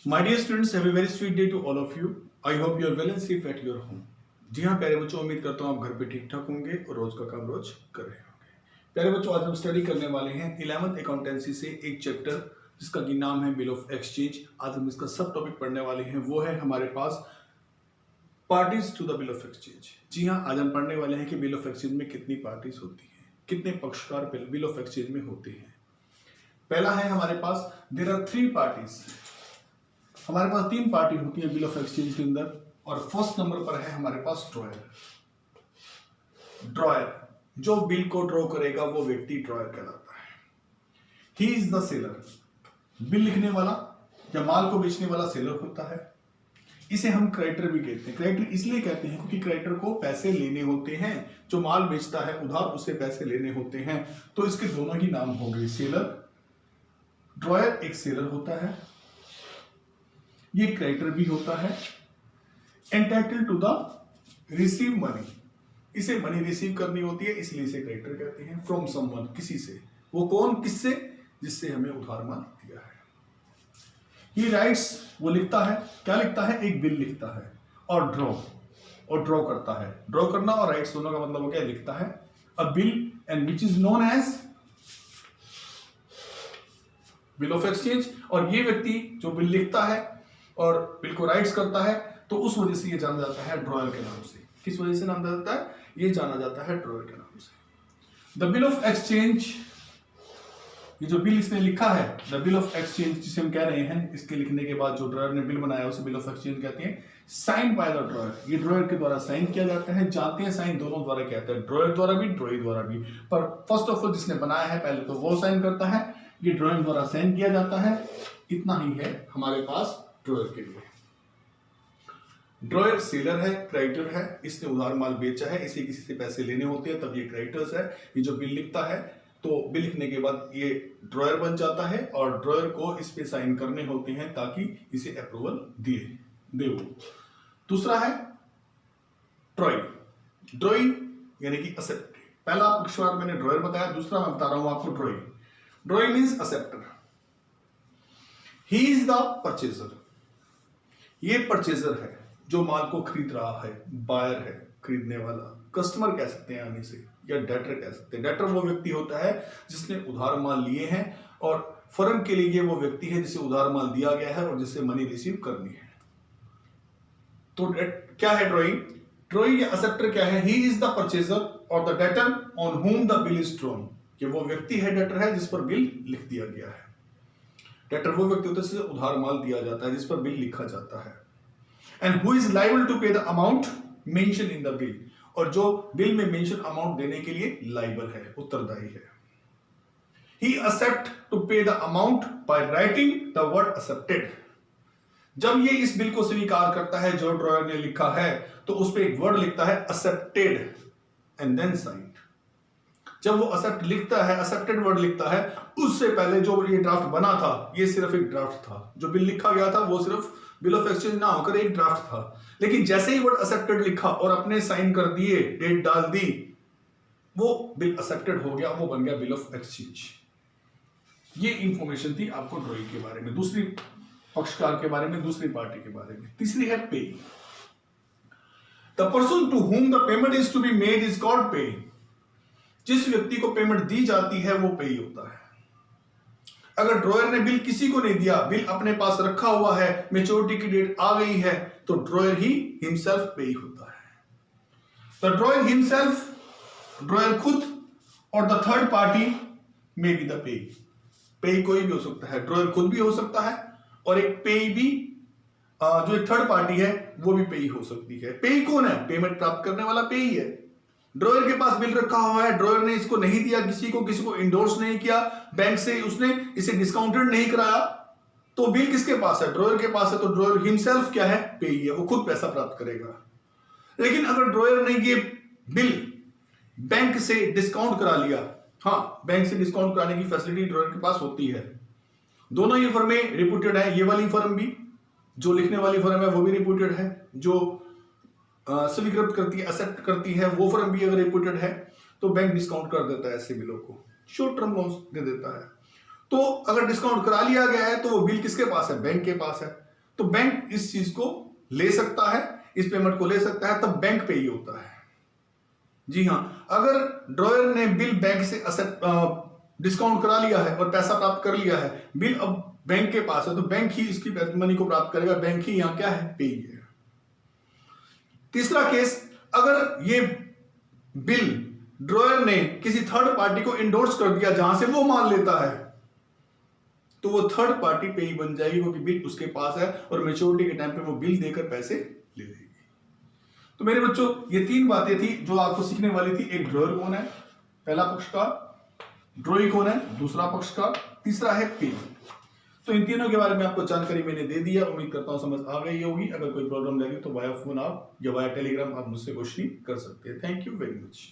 My dear students, have a very sweet day to all of you. I hope you are well and safe at your home. जी हाँ प्यारे बच्चों, उम्मीद करता हूँ आप घर पे ठीक ठाक होंगे और रोज का काम रोज कर रहे होंगे। प्यारे बच्चों, आज हम स्टडी करने वाले हैं 11th अकाउंटेंसी से एक चैप्टर जिसका कि नाम है बिल ऑफ एक्सचेंज। आज हम इसका सब टॉपिक पढ़ने वाले हैं, वो है हमारे पास parties to the bill of exchange. जी हाँ, आज हम पढ़ने वाले हैं कि बिल ऑफ एक्सचेंज में कितनी पार्टीज होती हैं, कितने पक्षकार बिल ऑफ एक्सचेंज में होते हैं। पहला है हमारे पास देयर आर 3 पार्टीज। हमारे पास 3 पार्टी होती है बिल ऑफ एक्सचेंज के अंदर, और फर्स्ट नंबर पर है हमारे पास ड्रॉयर। ड्रॉयर, जो बिल को ड्रॉ करेगा वो व्यक्ति ड्रॉयर कहलाता है। He is the seller, bill लिखने वाला या माल को बेचने वाला सेलर होता है। इसे हम क्रेडिटर भी कहते हैं। क्रेडिटर इसलिए कहते हैं क्योंकि क्रेडिटर को पैसे लेने होते हैं, जो माल बेचता है उधार उसे पैसे लेने होते हैं। तो इसके दोनों ही नाम हो गए, सेलर। ड्रॉयर एक सेलर होता है, ये क्रेडिटर भी होता है। Entitle to the receive money, इसे मनी रिसीव करनी होती है इसलिए इसे क्रेडिटर कहते हैं। फ्रॉम समवन, किसी से। वो कौन, किससे? जिससे हमें उधार माल दिया है। ही राइट्स, वो लिखता है। क्या लिखता है? एक बिल लिखता है। और ड्रॉ करता है। ड्रॉ करना और राइट्स दोनों का मतलब वो क्या लिखता है? A bill and which is known as bill of exchange. और ये व्यक्ति जो बिल लिखता है और बिल को राइट्स करता है, तो उस वजह से ये जाना जाता है ड्रॉयर के नाम से। किस वजह से नाम जाता है? ये जाना जाता है ड्रॉयर के नाम से। द बिल ऑफ एक्सचेंज, ये जो बिल इसने लिखा है, द बिल ऑफ एक्सचेंज जिसे हम कह रहे हैं, इसके लिखने के बाद जो ड्रॉयर ने बिल बनाया उसे बिल ऑफ एक्सचेंज कहते हैं। साइन बाय द ड्रॉयर, ये ड्रॉयर के द्वारा साइन किया जाता है। जानते हैं साइन दोनों द्वारा किया जाता है, ड्रॉयर द्वारा भी, ड्रॉई द्वारा भी। पर फर्स्ट ऑफ ऑल जिसने बनाया है पहले तो वो साइन करता है, ये ड्रॉइंग द्वारा साइन किया जाता है। इतना ही है हमारे पास ड्रॉयर के लिए। ड्रॉयर सेलर है, क्रेडिटर है, इसने उधार माल बेचा है, इसे किसी से पैसे लेने होते हैं तब ये क्रेडिटर्स है। ये जो बिल लिखता है तो बिल लिखने के बाद ये ड्रॉयर बन जाता है और ड्रॉयर को इस पे साइन करने होते हैं ताकि इसे अप्रूवल दे वो। दूसरा है ट्रॉई। ड्रॉई यानी कि एक्सेप्ट। पहला पक्षकार मैंने ड्रॉयर बताया, दूसरा मैं बता रहा हूं आपको ड्रॉई। ड्रॉई means acceptor. He is the purchaser, ये परचेजर है जो माल को खरीद रहा है। बायर है, खरीदने वाला। कस्टमर कह सकते हैं आगे से, या डेटर कह सकते हैं। डेटर वो व्यक्ति होता है जिसने उधार माल लिए हैं, और फर्म के लिए वो व्यक्ति है जिसे उधार माल दिया गया है और जिससे मनी रिसीव करनी है। तो क्या है ड्रॉई? ड्रॉई या एक्सेप्टर क्या है? ही इज द परचेजर और the debtor on whom the bill is drawn, कि वो व्यक्ति है, डेटर है, जिस पर बिल लिख दिया गया है। डेटर वो व्यक्ति होता है जिसे उधार माल दिया जाता है, जिस पर बिल लिखा जाता है। And who is liable to pay the amount mention in the bill, और जो बिल में मेंशन अमाउंट देने के लिए लायबल है, उत्तरदायी है। ही accept to pay the amount by writing the word accepted. जब ये इस बिल को स्वीकार करता है जो ड्रॉयर ने लिखा है, तो उस पर एक वर्ड लिखता है एक्सेप्टेड एंड देन साइंड। जब वो एक्सेप्ट लिखता है, एक्सेप्टेड वर्ड लिखता है, उससे पहले जो ये ड्राफ्ट बना था, ये सिर्फ एक ड्राफ्ट था। जो बिल लिखा गया था वो सिर्फ बिल ऑफ एक्सचेंज ना होकर एक ड्राफ्ट था। लेकिन जैसे ही वर्ड एक्सेप्टेड लिखा और अपने साइन कर दिए, डेट डाल दी, वो बिल एक्सेप्टेड हो गया, वो बन गया बिल ऑफ एक्सचेंज। ये इंफॉर्मेशन थी आपको ड्रॉई के बारे में, दूसरी पक्षकार के बारे में, दूसरी पार्टी के बारे में। तीसरी है payee. The person to whom the payment is to be made is called payee. जिस व्यक्ति को पेमेंट दी जाती है वो पेई होता है। अगर ड्रॉयर ने बिल किसी को नहीं दिया, बिल अपने पास रखा हुआ है, मैच्योरिटी की डेट आ गई है, तो ड्रॉयर ही हिमसेल्फ पेई होता है। द ड्रॉयर हिमसेल्फ, ड्रॉयर खुद, और the third party may be the पेई। पेई कोई भी हो सकता है, ड्रॉयर खुद भी हो सकता है, और एक पेई भी, जो एक थर्ड पार्टी है वो भी पेई हो सकती है। पेई कौन है? पेमेंट प्राप्त करने वाला पेई है। ड्रॉयर के पास बिल रखा हुआ है, ड्रॉयर ने इसको नहीं दिया किसी को इंडोर्स नहीं किया, बैंक से उसने इसे डिस्काउंटेड नहीं कराया, तो बिल किसके पास है? ड्रॉयर के पास है। तो ड्रॉयर हिमसेल्फ क्या है? पेई है, वो खुद पैसा प्राप्त करेगा। लेकिन अगर ड्रॉयर ने ये बिल बैंक से डिस्काउंट करा लिया, हाँ, बैंक से डिस्काउंट कराने की फैसिलिटी ड्रॉयर के पास होती है। दोनों ये फर्में रिप्यूटेड है, ये वाली फर्म भी, जो लिखने वाली फर्म है वो भी रिप्यूटेड है, जो स्वीकृत करती है, एक्सेप्ट करती है, वो फर्म भी अगर रिप्यूटेड है, तो बैंक डिस्काउंट कर देता है ऐसे बिलों को, शॉर्ट टर्म लोन्स दे देता है। तो अगर डिस्काउंट करा लिया गया है तो वो बिल किसके पास है? बैंक के पास है। तो बैंक इस चीज को ले सकता है, इस पेमेंट को ले सकता है, तब बैंक पे ही होता है। जी हां, अगर ड्रॉयर ने बिल बैंक से डिस्काउंट करा लिया है और पैसा प्राप्त कर लिया है, बिल अब बैंक के पास है, तो बैंक ही इसकी मनी को प्राप्त करेगा, बैंक ही यहां क्या है, पेई है। तीसरा केस, अगर ये बिल ड्रॉयर ने किसी थर्ड पार्टी को इंडोर्स कर दिया जहां से वो माल लेता है, तो वो थर्ड पार्टी पेई बन जाएगी, क्योंकि बिल उसके पास है और मैच्योरिटी के टाइम पे वो बिल देकर पैसे ले लेगी। तो मेरे बच्चों, ये 3 बातें थी जो आपको सीखने वाली थी। एक ड्रॉयर कौन है, पहला पक्ष का, ड्रॉई कौन है, दूसरा पक्ष का, तीसरा है पेई। तो इन तीनों के बारे में आपको जानकारी मैंने दे दिया, उम्मीद करता हूं समझ आ गई होगी। अगर कोई प्रॉब्लम लगे तो वाया फोन आप या वाया टेलीग्राम आप मुझसे क्वेश्चन कर सकते हैं। Thank you very much.